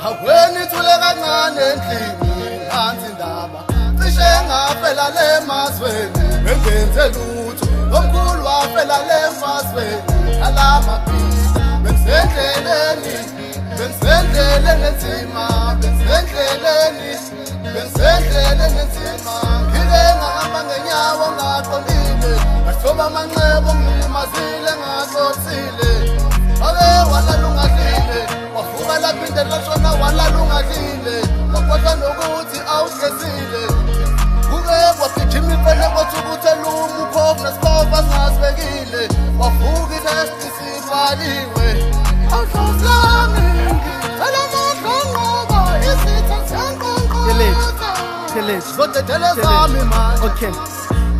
Haweni thule kancane endlini phansi indaba cishe ngafela le mazweni bengenze lutho omkhulu wafela le mazweni alamabhiza bensendleleni enzima bensendleleni enzima ngike ngahamba ngenyawo ngaqondile ngathoba amanxeba ngilimazile ngaxoxile ake walalungadlile wavuka laphinde lashona walalungadlile wakhohlwa nokuthi awugezile kuke kwagijima impele kwathi ukuthi eluma uphofu nesibova singasibekile wavuka inesti sivaliwe awuhlosami ngicela amandla izitha Tillage. zodedele zami manje Okay.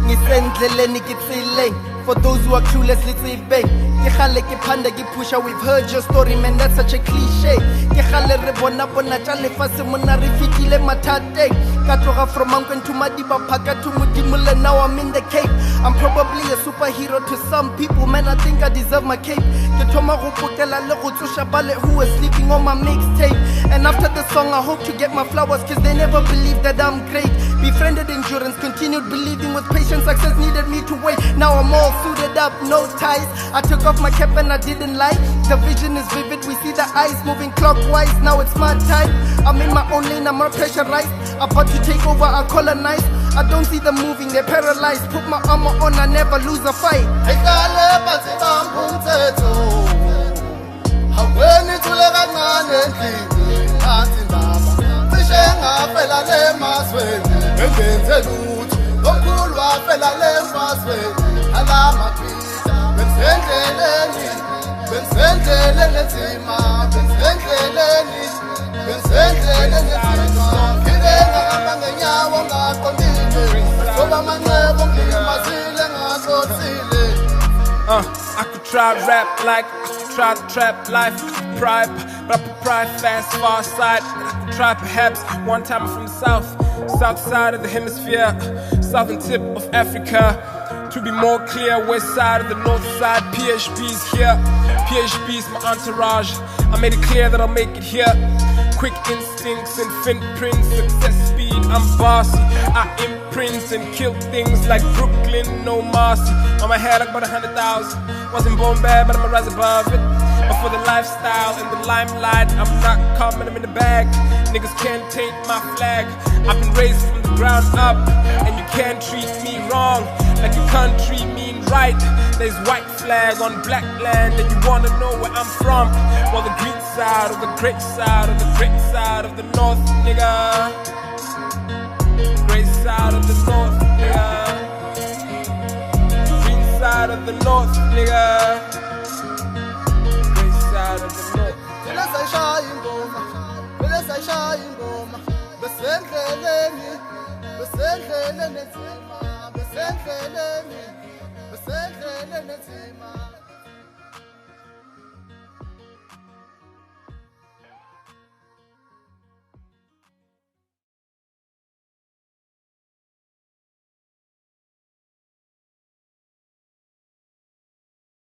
Ngisendleleni ngitsile. For those who are clueless, let's say bang. Kehale ke panda ke pusha, we've heard your story, man, that's such a cliche. Kehale re bona bona tla lefase mona re fitile mathate. Ka tloga from Mountain to Madiba Phaka to Modimole, now I'm in the Cape. I'm probably a superhero to some people, man, I think I deserve my cape. Ke thoma go potela le go tsosha bale who was sleeping on my mixtape. And after the song I hope to get my flowers, cause they never believed that I'm great. Befriended endurance, continued believing with patience, success needed me to wait. Now I'm all suited up, no ties. I took off my cap and I didn't lie. The vision is vivid, we see the eyes moving clockwise. Now it's my time, I'm in my own lane, I'm more pressurized. About to take over, I colonize. I don't see them moving, they're paralyzed. Put my armor on, I never lose a fight. Haweni thule kancane endlini phansi indaba cishe ngafela le mazweni bengenze lutho omkhulu wafela le mazweni alamabhiza bensendleleni enzima bensendleleni enzima ngike ngahamba ngenyawo ngaqondile ngoba amanxeba ngilimazile ngaxoxile I could try rap like I could try the trap life, I could pride, but I put pride fast, far side. I could try perhaps one time I'm from the south side of the hemisphere, southern tip of Africa. To be more clear, west side of the north side. PHB's here, PHB's my entourage. I made it clear that I'll make it here. Quick instincts and fingerprints, success speed, I'm bossy. I imprint and kill things like Brooklyn, no Marcy. On my head, like about 100,000. Wasn't born bad, but I'ma rise above it. But for the lifestyle and the limelight, I'm not coming, I'm in the bag. Niggas can't taint my flag. I've been raised from the ground up, and you can't treat me wrong like you can't treat me right. There's white flag on black land, and you wanna know where I'm from. Well, the green side, or the great side, or the great side of the north, nigga. Great side of the north, nigga. Green side of the north, nigga. Great side of the north. Besendleleni